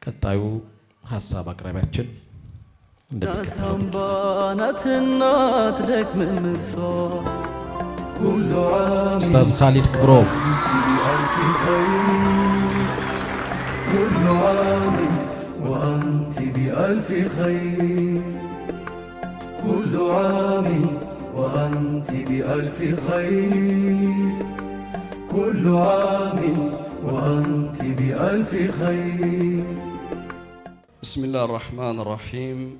ቀጣዩ ሐሳብ አቅራቢያችን እንደተንባናትና ትደክምምርሷ ሁሉ ኡስታዝ ኻሊድ ክብሮ كل عام وأنت بألف خير كل عام وأنت بألف خير كل عام وأنت بألف خير بسم الله الرحمن الرحيم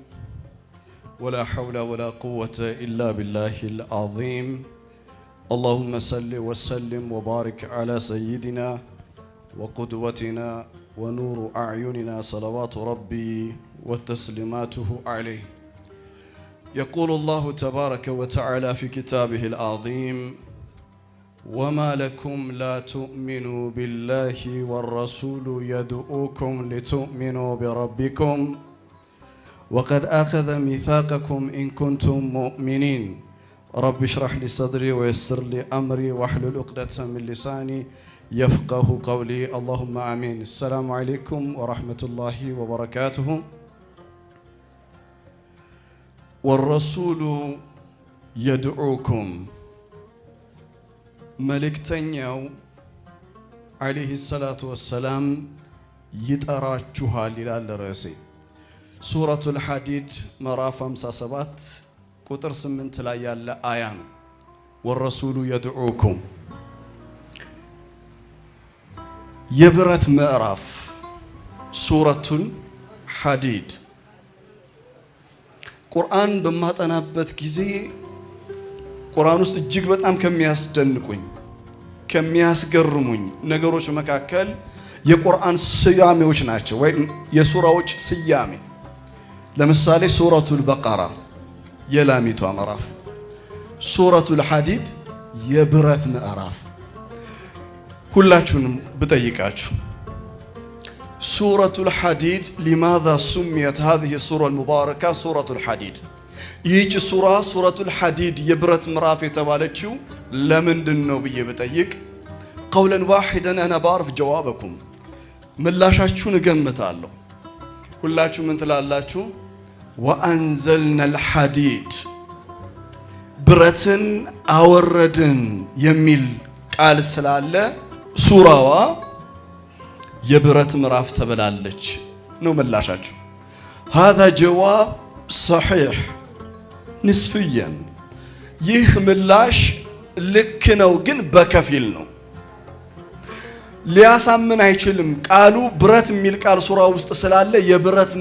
ولا حول ولا قوة إلا بالله العظيم اللهم صل وسلم وبارك على سيدنا وقدوتنا ونور أعيننا صلوات ربي وتسليماته عليه يقول الله تبارك وتعالى في كتابه العظيم وما لكم لا تؤمنوا بالله والرسول يدعوكم لتؤمنوا بربكم وقد أخذ ميثاقكم إن كنتم مؤمنين رب اشرح لي صدري ويسر لي أمري واحلل عقدة من لساني يفقه قولي اللهم آمين السلام عليكم ورحمة الله وبركاته والرسول يدعوكم ملكتنيو عليه الصلاة والسلام يتراجها للرأسي سورة الحديد مراف 57 ቁጥር 8 ላይ ያለ አያ ነው والرسول يدعوكم የብረት ምዕራፍ ሱረቱል ሐዲድ ቁርአን በማጠናበት ጊዜ ቁርአን ውስጥ እጅግ በጣም ከሚያስደንቁኝ ከሚያስገርሙኝ ነገሮች መካከል የቁርአን ስያሜዎች ናቸው ወይ የሱራዎች ስያሜ ለምሳሌ ሱረቱል በቀራ የላሚቷ ምዕራፍ ሱረቱል ሐዲድ የብረት ምዕራፍ ሁላችሁንም بطيقاتكم سورة الحديد لماذا سميت هذه السورة المباركة سورة الحديد يجي سورة الحديد يبرت مرافي تبالتشو لمن دنو بيه بطيق قولا واحدا أنا بعرف جوابكم من لا شاشو نقمتالو ሁላችሁ ምን ትላላችሁ وأنزلنا الحديد ብረትን አወረድን የሚል ቃል ስላለ ሱራዋ የብረት ምዕራፍ ተበላለች ነው መላሻችሁ هذا جواب صحيح نسبيا ይህ ምላሽ ልክ ነው ግን በከፊል ነው ሊያሳምን አይችልም ቃሉ ብረት የሚል ቃል ሱራ ውስጥ ስላለ የብረት